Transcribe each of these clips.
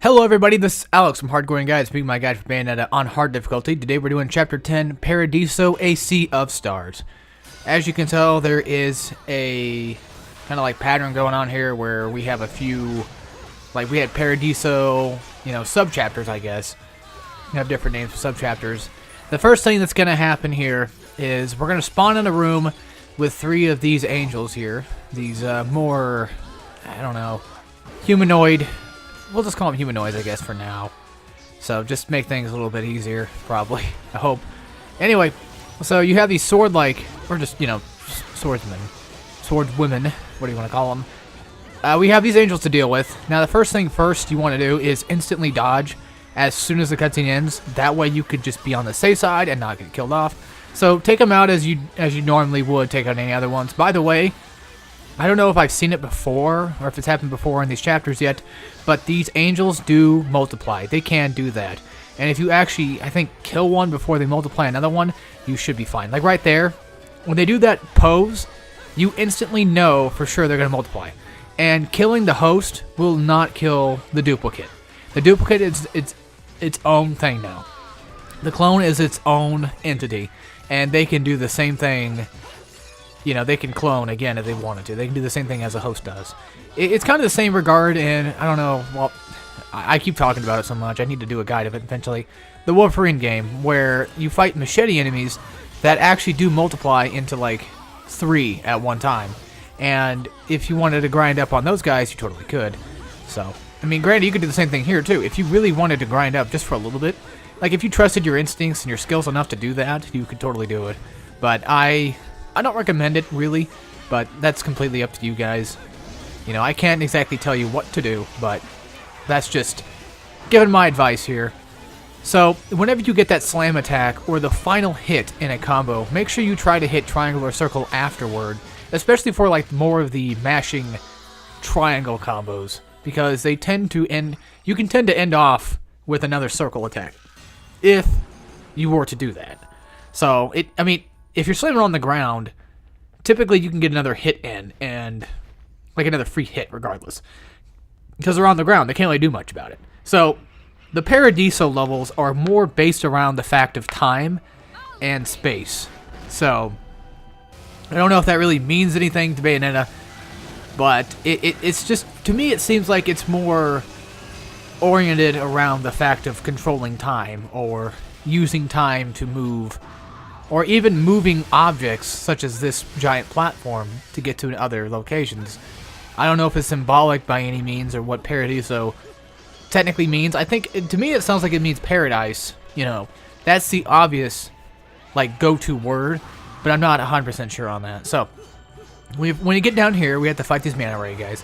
Hello everybody, this is Alex from Hardcorian Guide, speaking my guide for Bayonetta on hard difficulty. Today we're doing Chapter 10, Paradiso-A Sea of Stars. As you can tell, there is a kind of like pattern going on here where we have a few, like we had Paradiso, sub-chapters I guess. We have different names for sub-chapters. The first thing that's going to happen here is we're going to spawn in a room with 3 of these angels here. These more, I don't know, humanoid. We'll just call them humanoids, I guess, for now. So, just make things a little bit easier, probably. I hope. Anyway, so you have these sword-like, or just, swordsmen. Swordswomen, what do you want to call them? We have these angels to deal with. Now, the first thing first you want to do is instantly dodge as soon as the cutscene ends. That way you could just be on the safe side and not get killed off. So, take them out as you normally would take out any other ones. By the way, I don't know if I've seen it before, or if it's happened before in these chapters yet, but these angels do multiply. They can do that. And if you actually, I think, kill one before they multiply another one, you should be fine. Like right there, when they do that pose, you instantly know for sure they're going to multiply. And killing the host will not kill the duplicate. The duplicate is its own thing now. The clone is its own entity, and they can do the same thing. They can clone again if they wanted to. They can do the same thing as a host does. It's kind of the same regard in, I don't know, well, I keep talking about it so much, I need to do a guide of it eventually. The Wolverine game, where you fight machete enemies that actually do multiply into like 3 at one time. And if you wanted to grind up on those guys, you totally could. So, I mean, granted, you could do the same thing here too. If you really wanted to grind up just for a little bit, like if you trusted your instincts and your skills enough to do that, you could totally do it. But I don't recommend it, really, but that's completely up to you guys. I can't exactly tell you what to do, but that's just giving my advice here. So, whenever you get that slam attack or the final hit in a combo, make sure you try to hit triangle or circle afterward, especially for like more of the mashing triangle combos, because they tend to end, you can tend to end off with another circle attack, if you were to do that. So, if you're slamming on the ground, typically you can get another hit in, and like another free hit regardless. Because they're on the ground, they can't really do much about it. So, the Paradiso levels are more based around the fact of time and space. So, I don't know if that really means anything to Bayonetta, but it's just, to me it seems like it's more oriented around the fact of controlling time, or using time to move, or even moving objects such as this giant platform to get to other locations. I don't know if it's symbolic by any means or what Paradiso technically means. I think, to me, it sounds like it means paradise. That's the obvious, go-to word, but I'm not 100% sure on that. So, when you get down here, we have to fight these manta ray guys.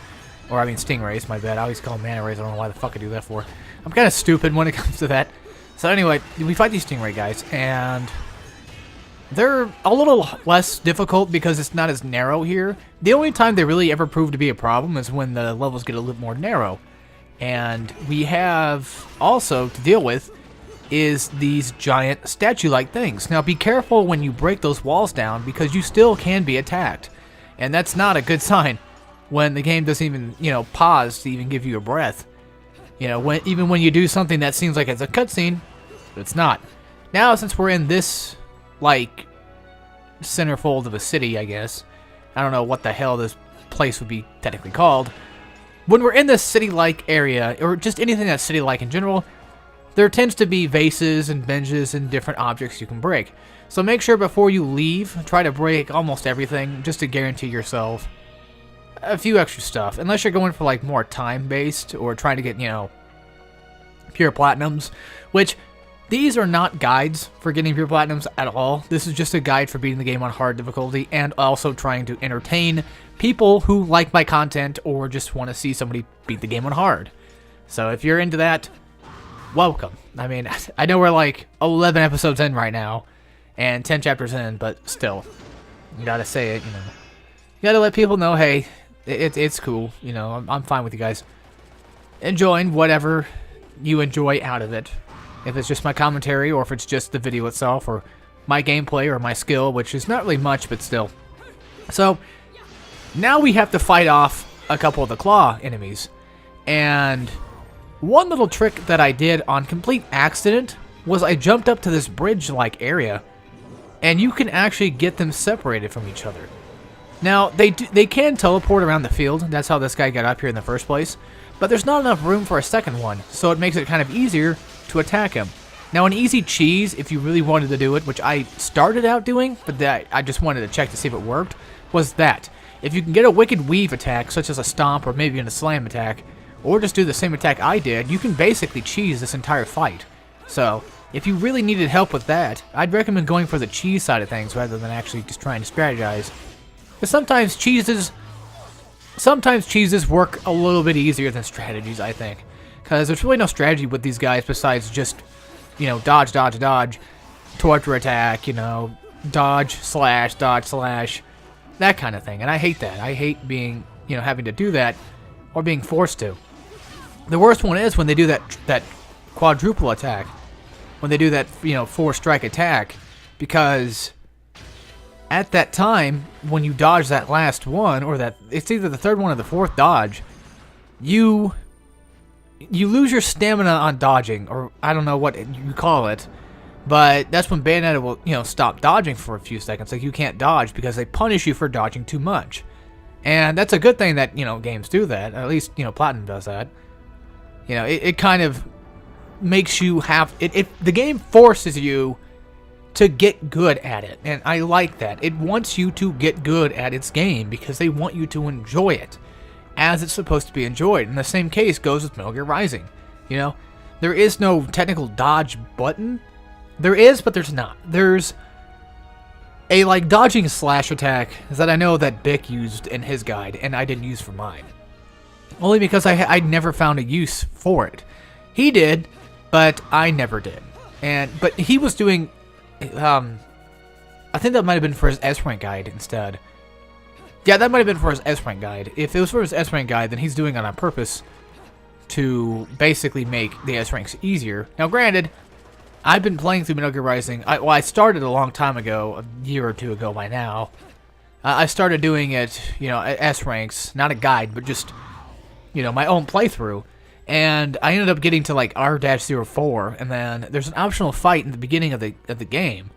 Or, stingrays, my bad. I always call them manta rays. I don't know why the fuck I do that for. I'm kind of stupid when it comes to that. So, anyway, we fight these stingray guys, and they're a little less difficult because it's not as narrow here. The only time they really ever prove to be a problem is when the levels get a little more narrow. And we have also to deal with is these giant statue-like things. Now be careful when you break those walls down, because you still can be attacked. And that's not a good sign when the game doesn't even, pause to even give you a breath. Even when you do something that seems like it's a cutscene, but it's not. Now, since we're in this centerfold of a city, I guess. I don't know what the hell this place would be technically called. When we're in this city-like area, or just anything that's city-like in general, there tends to be vases and benches and different objects you can break. So make sure before you leave, try to break almost everything, just to guarantee yourself a few extra stuff. Unless you're going for more time-based, or trying to get, pure platinums, which these are not guides for getting pure platinums at all. This is just a guide for beating the game on hard difficulty, and also trying to entertain people who like my content or just want to see somebody beat the game on hard. So if you're into that, welcome. I know we're 11 episodes in right now, and 10 chapters in, but still, you gotta say it, You gotta let people know, hey, it's cool, I'm fine with you guys enjoying whatever you enjoy out of it. If it's just my commentary, or if it's just the video itself, or my gameplay, or my skill, which is not really much, but still. So, now we have to fight off a couple of the claw enemies. And One little trick that I did on complete accident was I jumped up to this bridge-like area, and you can actually get them separated from each other. Now, they can teleport around the field. That's how this guy got up here in the first place. But there's not enough room for a second one, so it makes it kind of easier to attack him. Now, an easy cheese, if you really wanted to do it, which I started out doing, but that I just wanted to check to see if it worked, was that. If you can get a Wicked Weave attack, such as a Stomp or maybe even a Slam attack, or just do the same attack I did, you can basically cheese this entire fight. So, if you really needed help with that, I'd recommend going for the cheese side of things rather than actually just trying to strategize. Because sometimes cheeses work a little bit easier than strategies, I think. Because there's really no strategy with these guys besides just, you know, dodge, dodge, dodge, torture attack, you know, dodge, slash, that kind of thing. And I hate that. I hate being, you know, having to do that or being forced to. The worst one is when they do that quadruple attack. When they do that, you know, 4-strike attack. Because at that time, when you dodge that last one, or that, it's either the third one or the fourth dodge, you lose your stamina on dodging, or I don't know what you call it, but that's when Bayonetta will, you know, stop dodging for a few seconds. Like, you can't dodge because they punish you for dodging too much. And that's a good thing that, you know, games do that. At least, you know, Platinum does that. You know, it kind of makes you have, the game forces you to get good at it, and I like that. It wants you to get good at its game because they want you to enjoy it as it's supposed to be enjoyed. And the same case goes with Metal Gear Rising. You know, there is no technical dodge button. There is, but there's not. There's a, like, dodging slash attack that I know that Bick used in his guide, and I didn't use for mine. Only because I never found a use for it. He did, but I never did. But he was doing, I think that might have been for his S-Rank guide instead. Yeah, that might have been for his S-Rank guide. If it was for his S-Rank guide, then he's doing it on purpose to basically make the S-Ranks easier. Now, granted, I've been playing through Metal Gear Rising. I started a long time ago, a year or two ago by now. I started doing it, you know, at S-Ranks, not a guide, but just, you know, my own playthrough. And I ended up getting to, like, R-04, and then there's an optional fight in the beginning of the game,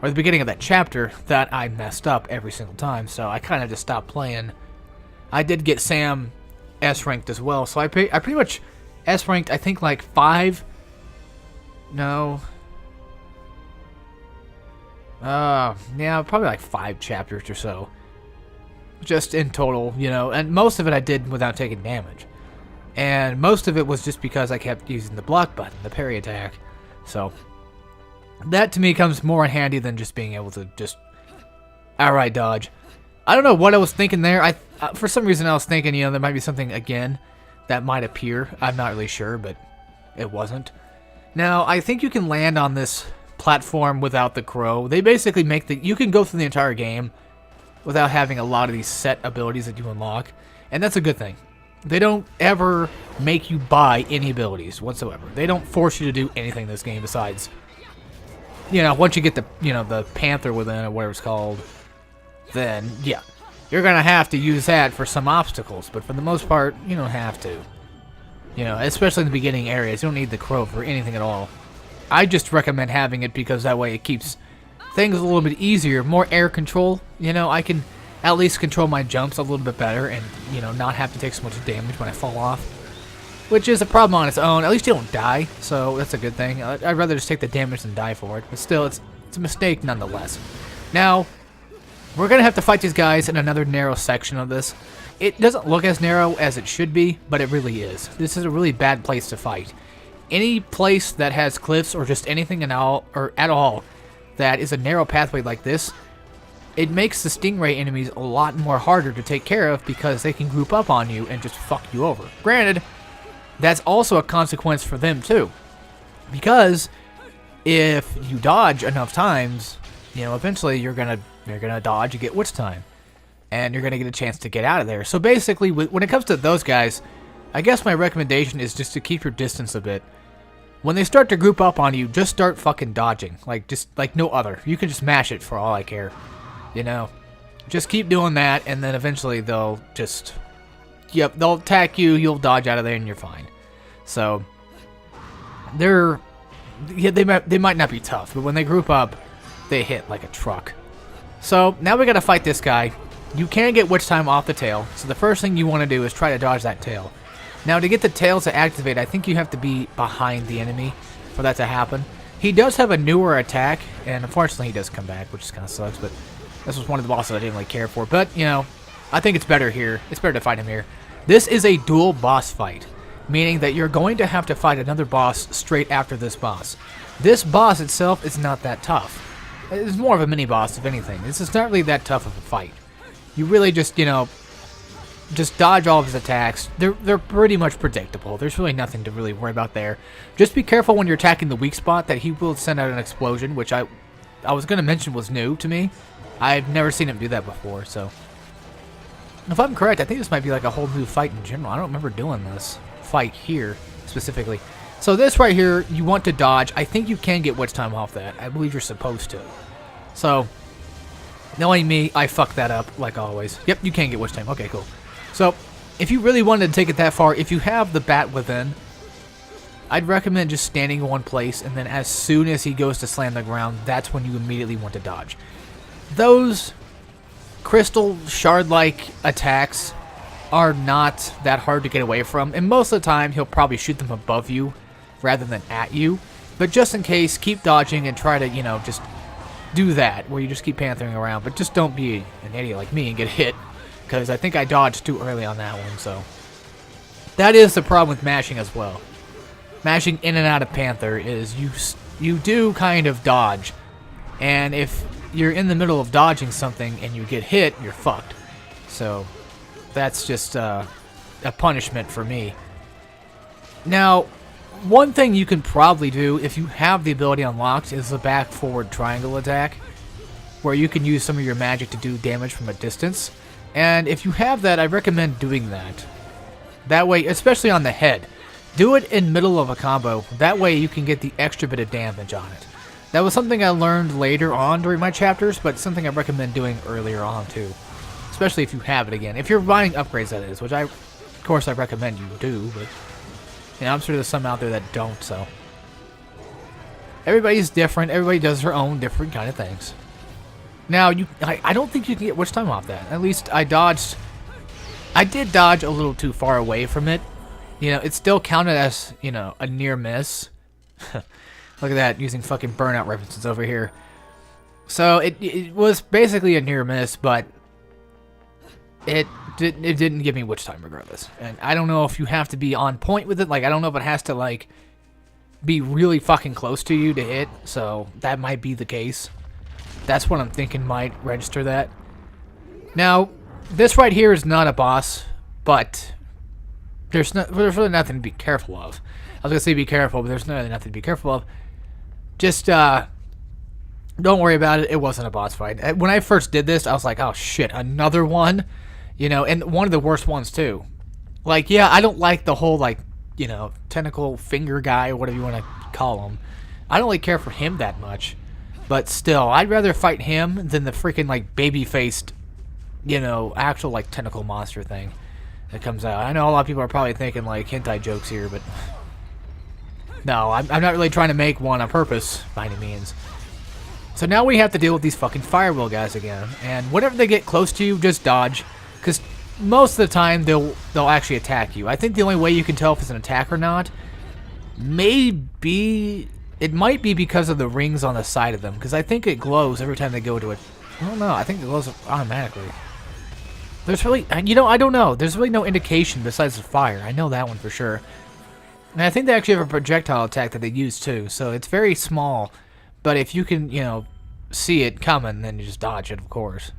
or the beginning of that chapter, that I messed up every single time, so I kind of just stopped playing. I did get Sam S-Ranked as well, so I pretty much S-Ranked, I think, like 5... No. Yeah, probably like 5 chapters or so. Just in total, you know, and most of it I did without taking damage. And most of it was just because I kept using the block button, the parry attack. So, that to me comes more in handy than just being able to just outright dodge. I don't know what I was thinking there. For some reason I was thinking, you know, there might be something, again, that might appear. I'm not really sure, but it wasn't. Now, I think you can land on this platform without the crow. They basically make you can go through the entire game without having a lot of these set abilities that you unlock, and that's a good thing. They don't ever make you buy any abilities whatsoever. They don't force you to do anything in this game besides, you know, once you get the, you know, the Panther within, or whatever it's called, then, yeah, you're going to have to use that for some obstacles, but for the most part, you don't have to. You know, especially in the beginning areas, you don't need the crow for anything at all. I just recommend having it because that way it keeps things a little bit easier, more air control. You know, I can at least control my jumps a little bit better and, you know, not have to take so much damage when I fall off. Which is a problem on its own. At least you don't die, so that's a good thing. I'd rather just take the damage than die for it, but still, it's a mistake nonetheless. Now, we're going to have to fight these guys in another narrow section of this. It doesn't look as narrow as it should be, but it really is. This is a really bad place to fight. Any place that has cliffs or just anything at all that is a narrow pathway like this, it makes the Stingray enemies a lot more harder to take care of because they can group up on you and just fuck you over. Granted, that's also a consequence for them too, because if you dodge enough times, you know, eventually you're gonna dodge, you get witch time. And you're going to get a chance to get out of there. So basically, when it comes to those guys, I guess my recommendation is just to keep your distance a bit. When they start to group up on you, just start fucking dodging. Just like no other. You can just mash it for all I care. You know? Just keep doing that, and then eventually they'll just... Yep, they'll attack you, you'll dodge out of there, and you're fine. So yeah, they might not be tough, but when they group up, they hit like a truck. So now we gotta fight this guy. You can get Witch Time off the tail, so the first thing you want to do is try to dodge that tail. Now to get the tail to activate, I think you have to be behind the enemy for that to happen. He does have a newer attack, and unfortunately he does come back, which kind of sucks, but this was one of the bosses I didn't really care for. But, you know, I think it's better here. It's better to fight him here. This is a dual boss fight, meaning that you're going to have to fight another boss straight after this boss. This boss itself is not that tough. It's more of a mini-boss, if anything. This is not really that tough of a fight. You really just, you know, just dodge all of his attacks. They're pretty much predictable. There's really nothing to really worry about there. Just be careful when you're attacking the weak spot that he will send out an explosion, which I was going to mention was new to me. I've never seen him do that before, so. If I'm correct, I think this might be like a whole new fight in general. I don't remember doing this fight here specifically. So this right here, you want to dodge. I think you can get Witch Time off that. I believe you're supposed to. So, knowing me, I fucked that up like always. Yep, you can get Witch Time. Okay, cool. So, if you really wanted to take it that far, if you have the bat within, I'd recommend just standing in one place, and then as soon as he goes to slam the ground, that's when you immediately want to dodge. Those crystal shard-like attacks are not that hard to get away from, and most of the time, he'll probably shoot them above you rather than at you. But just in case, keep dodging and try to, you know, just do that, where you just keep panthering around, but just don't be an idiot like me and get hit, because I think I dodged too early on that one, so. That is the problem with mashing as well. Mashing in and out of Panther is you do kind of dodge, and if you're in the middle of dodging something and you get hit, you're fucked. So, that's just a punishment for me. Now, one thing you can probably do if you have the ability unlocked is the back-forward triangle attack, where you can use some of your magic to do damage from a distance. And if you have that, I recommend doing that. That way, especially on the head, do it in middle of a combo. That way you can get the extra bit of damage on it. That was something I learned later on during my chapters, but something I recommend doing earlier on too. Especially if you have it again. If you're buying upgrades, that is, which of course I recommend you do, but you know, I'm sure there's some out there that don't, so. Everybody's different. Everybody does their own different kind of things. Now, I don't think you can get Witch Time off that. At least I dodged. I did dodge a little too far away from it. You know, it still counted as, you know, a near miss. Look at that, using fucking Burnout references over here. So, it was basically a near miss, but it didn't give me Witch Time regardless. And I don't know if you have to be on point with it. Like, I don't know if it has to, like, be really fucking close to you to hit. So, that might be the case. That's what I'm thinking might register that. Now, this right here is not a boss, but there's really nothing to be careful of. I was going to say be careful, but there's really nothing to be careful of. Just, don't worry about it. It wasn't a boss fight. When I first did this, I was like, oh shit, another one? You know, and one of the worst ones too. Like, yeah, I don't like the whole, like, you know, tentacle finger guy or whatever you want to call him. I don't really care for him that much. But still, I'd rather fight him than the freaking, like, baby-faced, you know, actual, like, tentacle monster thing that comes out. I know a lot of people are probably thinking, like, hentai jokes here, but no, I'm not really trying to make one on purpose, by any means. So now we have to deal with these fucking firewheel guys again, and whenever they get close to you, just dodge, because most of the time, they'll actually attack you. I think the only way you can tell if it's an attack or not, it might be because of the rings on the side of them, because I think it glows every time they go to it. I don't know, I think it glows automatically. There's really, you know, I don't know. There's really no indication besides the fire. I know that one for sure. And I think they actually have a projectile attack that they use too, so it's very small. But if you can, you know, see it coming, then you just dodge it, of course.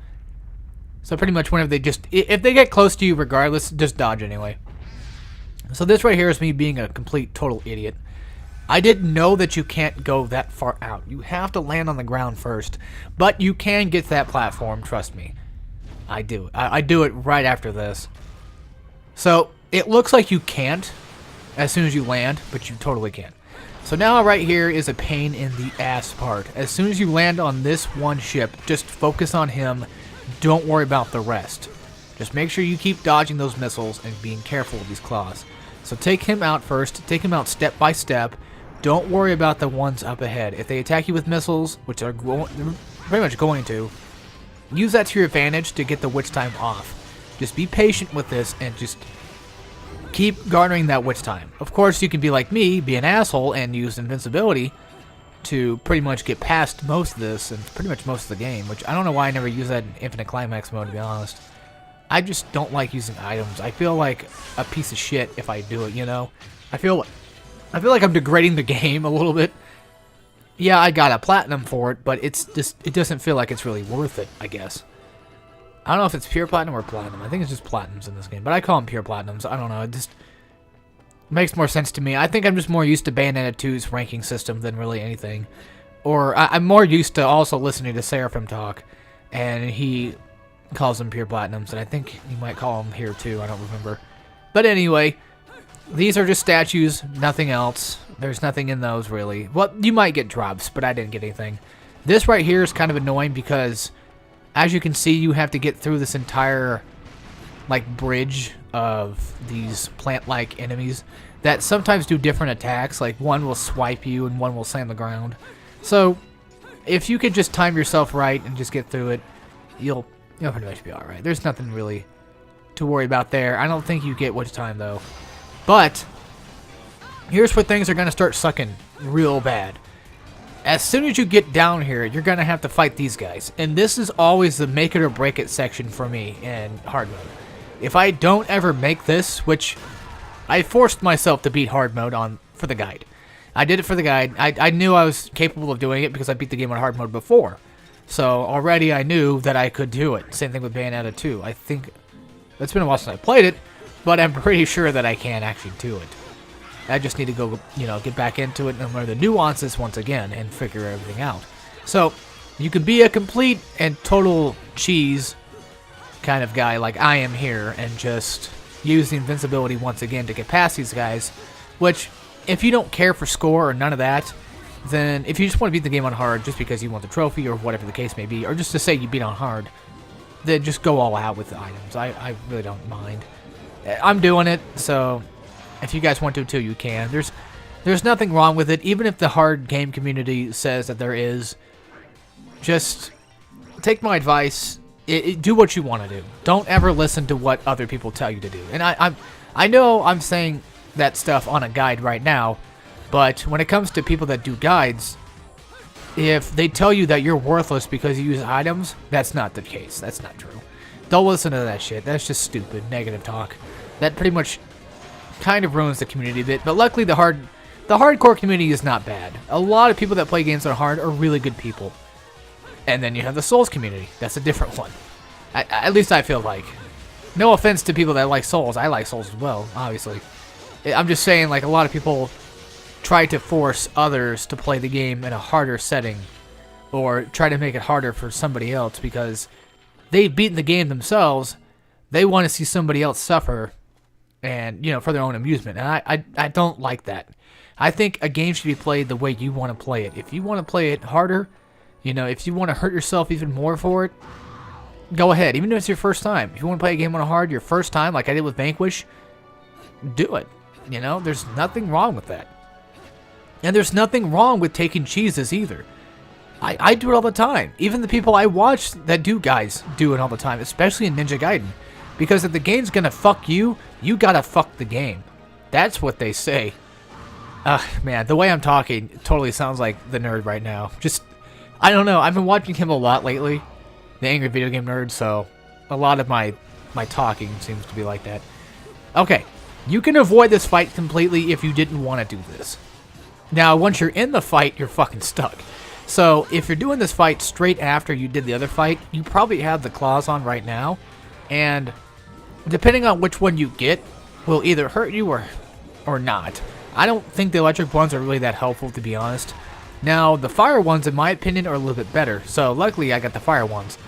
So pretty much whenever if they get close to you regardless, just dodge anyway. So this right here is me being a complete, total idiot. I didn't know that you can't go that far out. You have to land on the ground first. But you can get that platform, trust me. I do. I do it right after this. So, it looks like you can't as soon as you land, but you totally can. So now right here is a pain in the ass part. As soon as you land on this one ship, just focus on him. Don't worry about the rest. Just make sure you keep dodging those missiles and being careful with these claws. So take him out first. Take him out step by step. Don't worry about the ones up ahead. If they attack you with missiles, which they're pretty much going to, use that to your advantage to get the witch time off. Just be patient with this and just keep garnering that witch time. Of course, you can be like me, be an asshole, and use invincibility to pretty much get past most of this and pretty much most of the game, which I don't know why I never use that in Infinite Climax mode, to be honest. I just don't like using items. I feel like a piece of shit if I do it, you know? I feel like I'm degrading the game a little bit. Yeah, I got a platinum for it, but it doesn't feel like it's really worth it, I guess. I don't know if it's pure platinum or platinum. I think it's just platinums in this game, but I call them pure platinums. I don't know. It just makes more sense to me. I think I'm just more used to Bayonetta 2's ranking system than really anything. Or I'm more used to also listening to Seraphim talk, and he calls them pure platinums, and I think he might call them here too. I don't remember. But anyway, these are just statues, nothing else. There's nothing in those really. Well, you might get drops, but I didn't get anything. This right here is kind of annoying because, as you can see, you have to get through this entire like bridge of these plant-like enemies that sometimes do different attacks. Like one will swipe you and one will slam the ground. So if you could just time yourself right and just get through it, you'll pretty much be alright. There's nothing really to worry about there. I don't think you get witch time though. But here's where things are going to start sucking real bad. As soon as you get down here, you're going to have to fight these guys. And this is always the make it or break it section for me in hard mode. If I don't ever make this, which I forced myself to beat hard mode for the guide. I did it for the guide. I knew I was capable of doing it because I beat the game on hard mode before. So already I knew that I could do it. Same thing with Bayonetta 2. I think it's been a while since I played it, but I'm pretty sure that I can actually do it. I just need to go, get back into it and learn the nuances once again and figure everything out. So, you can be a complete and total cheese kind of guy like I am here and just use the invincibility once again to get past these guys, which, if you don't care for score or none of that, then if you just want to beat the game on hard just because you want the trophy or whatever the case may be, or just to say you beat on hard, then just go all out with the items. I really don't mind. I'm doing it, so if you guys want to too, you can. There's nothing wrong with it, even if the hard game community says that there is. Just take my advice. Do what you want to do. Don't ever listen to what other people tell you to do. And I know I'm saying that stuff on a guide right now, but when it comes to people that do guides, if they tell you that you're worthless because you use items, that's not the case. That's not true. Don't listen to that shit. That's just stupid, negative talk. That pretty much kind of ruins the community a bit, but luckily the hardcore community is not bad. A lot of people that play games on hard are really good people. And then you have the Souls community. That's a different one. At least I feel like. No offense to people that like Souls. I like Souls as well, obviously. I'm just saying, like, a lot of people try to force others to play the game in a harder setting, or try to make it harder for somebody else because they've beaten the game themselves. They want to see somebody else suffer, and for their own amusement. And I don't like that. I think a game should be played the way you want to play it. If you want to play it harder, if you want to hurt yourself even more for it, go ahead. Even if it's your first time. If you want to play a game on hard your first time, like I did with Vanquish, do it. There's nothing wrong with that. And there's nothing wrong with taking cheeses either. I do it all the time. Even the people I watch that do guys do it all the time, especially in Ninja Gaiden. Because if the game's gonna fuck you, you gotta fuck the game. That's what they say. Man, the way I'm talking totally sounds like the nerd right now. I don't know. I've been watching him a lot lately, the Angry Video Game Nerd, so a lot of my talking seems to be like that. Okay, you can avoid this fight completely if you didn't want to do this. Now, once you're in the fight, you're fucking stuck. So, if you're doing this fight straight after you did the other fight, you probably have the claws on right now, and depending on which one you get, will either hurt you or not. I don't think the electric ones are really that helpful, to be honest. Now, the fire ones, in my opinion, are a little bit better. So, luckily, I got the fire ones.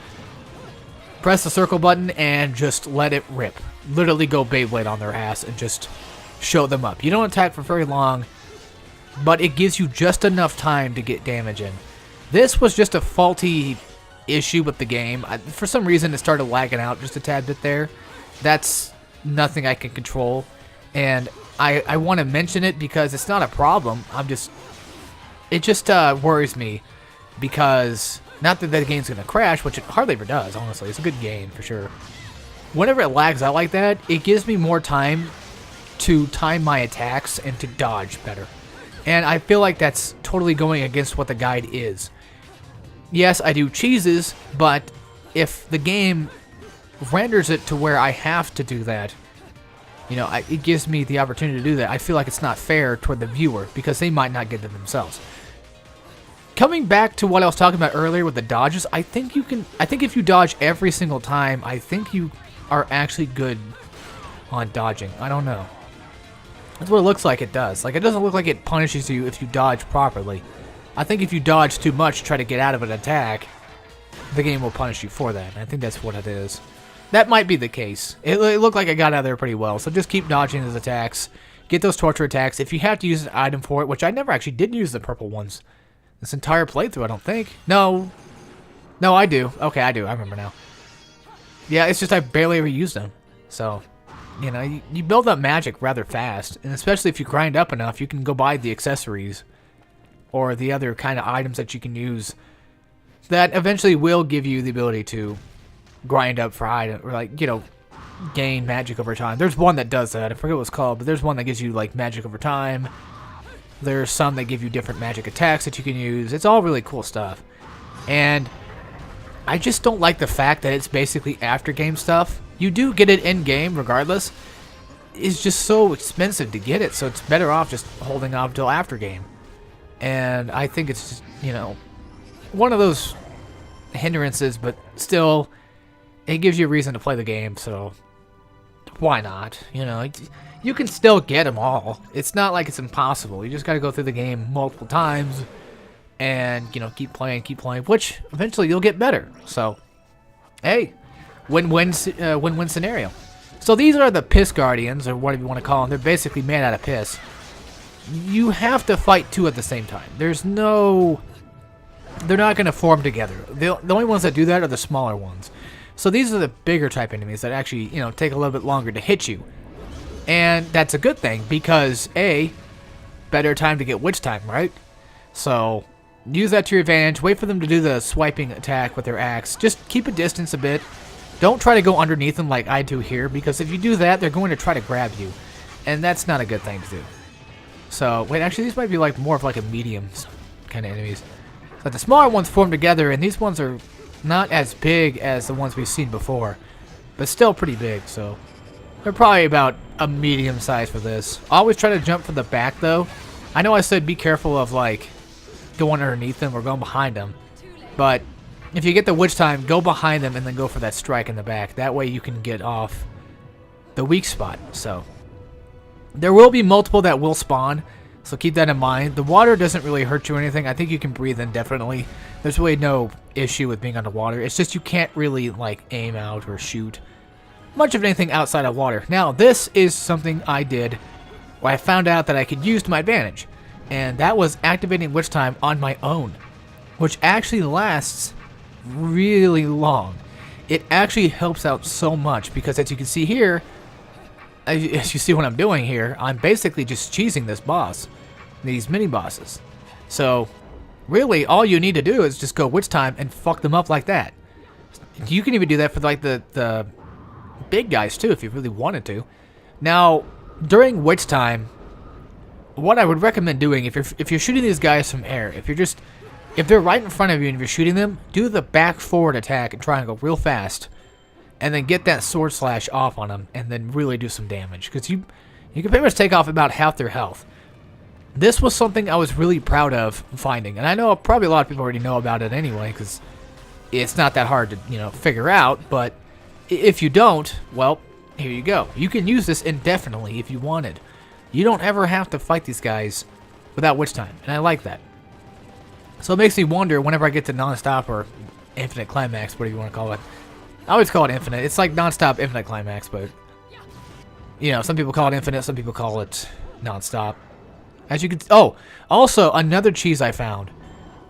Press the circle button and just let it rip. Literally go Beyblade on their ass and just show them up. You don't attack for very long, but it gives you just enough time to get damage in. This was just a faulty issue with the game. For some reason, it started lagging out just a tad bit there. That's nothing I can control, and I want to mention it because it's not a problem. It just worries me because not that the game's gonna crash, which it hardly ever does. Honestly, it's a good game for sure. Whenever it lags out like that, it gives me more time to time my attacks and to dodge better. And I feel like that's totally going against what the guide is. Yes, I do cheeses, but if the game renders it to where I have to do that, you know, it gives me the opportunity to do that. I feel like it's not fair toward the viewer because they might not get it themselves. Coming back to what I was talking about earlier with the dodges, I think if you dodge every single time, I think you are actually good on dodging. I don't know. That's what it looks like it does. Like, it doesn't look like it punishes you if you dodge properly. I think if you dodge too much, try to get out of an attack, the game will punish you for that. I think that's what it is. That might be the case. It looked like I got out of there pretty well, so just keep dodging his attacks. Get those torture attacks. If you have to use an item for it, which I never actually did use the purple ones this entire playthrough, I don't think. No, I do. Okay, I do. I remember now. Yeah, it's just I barely ever used them. So, you know, you build up magic rather fast, and especially if you grind up enough, you can go buy the accessories or the other kind of items that you can use that eventually will give you the ability to grind up for item, or like, you know, gain magic over time. There's one that does that. I forget what it's called, but there's one that gives you like magic over time. There's some that give you different magic attacks that you can use. It's all really cool stuff. And I just don't like the fact that it's basically after game stuff. You do get it in game regardless. It's just so expensive to get it, so it's better off just holding off till after game. And I think it's just, you know, one of those hindrances, but still, it gives you a reason to play the game, so why not? You know, you can still get them all. It's not like it's impossible. You just got to go through the game multiple times and, you know, keep playing, which eventually you'll get better. So, hey, win-win scenario. So these are the Piss Guardians, or whatever you want to call them. They're basically made out of piss. You have to fight two at the same time. There's no... They're not going to form together. The only ones that do that are the smaller ones. So these are the bigger type enemies that actually, you know, take a little bit longer to hit you. And that's a good thing because, A, better time to get witch time, right? So use that to your advantage. Wait for them to do the swiping attack with their axe. Just keep a distance a bit. Don't try to go underneath them like I do here, because if you do that, they're going to try to grab you. And that's not a good thing to do. So, wait, actually, these might be like more of like a medium kind of enemies. So the smaller ones form together, and these ones are not as big as the ones we've seen before, but still pretty big, so they're probably about a medium size for this. Always try to jump from the back, though. I know I said be careful of, like, going underneath them or going behind them, but if you get the witch time, go behind them and then go for that strike in the back. That way you can get off the weak spot. So there will be multiple that will spawn, so keep that in mind. The water doesn't really hurt you or anything. I think you can breathe indefinitely. There's really no issue with being underwater. It's just you can't really, like, aim out or shoot much of anything outside of water. Now, this is something I did where I found out that I could use to my advantage, and that was activating witch time on my own, which actually lasts really long. It actually helps out so much because, as you can see here, as you see what I'm doing here, I'm basically just cheesing this boss, these mini bosses. So really all you need to do is just go witch time and fuck them up like that. You can even do that for like the big guys too if you really wanted to. Now during witch time, what I would recommend doing if you're shooting these guys from air, if they're right in front of you and you're shooting them, do the back forward attack and try and go real fast. And then get that sword slash off on them, and then really do some damage. Because you can pretty much take off about half their health. This was something I was really proud of finding. And I know probably a lot of people already know about it anyway, because it's not that hard to, you know, figure out. But if you don't, well, here you go. You can use this indefinitely if you wanted. You don't ever have to fight these guys without witch time. And I like that. So it makes me wonder whenever I get to non-stop or infinite climax, whatever you want to call it. I always call it infinite. It's like non-stop infinite climax, but, you know, some people call it infinite, some people call it non-stop. As you can... Oh, also, another cheese I found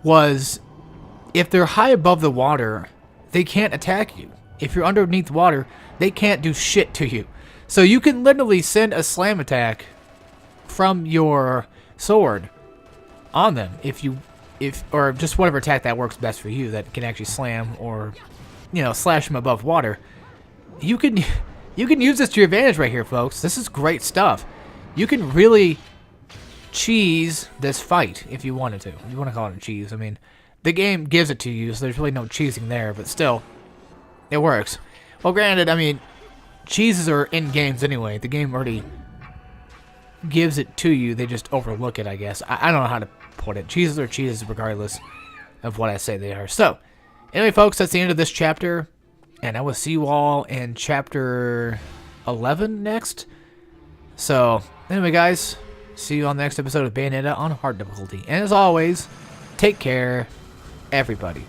was if they're high above the water, they can't attack you. If you're underneath water, they can't do shit to you. So you can literally send a slam attack from your sword on them or just whatever attack that works best for you that can actually slam or, you know, slash them above water. You can use this to your advantage right here, folks. This is great stuff. You can really cheese this fight if you wanted to. If you want to call it a cheese. I mean, the game gives it to you, so there's really no cheesing there, but still, it works. Well, granted, I mean, cheeses are in games anyway. The game already gives it to you. They just overlook it, I guess. I don't know how to put it. Cheeses are cheeses regardless of what I say they are. So, anyway, folks, that's the end of this chapter. And I will see you all in chapter 11 next. So, anyway, guys, see you on the next episode of Bayonetta on hard difficulty. And as always, take care, everybody.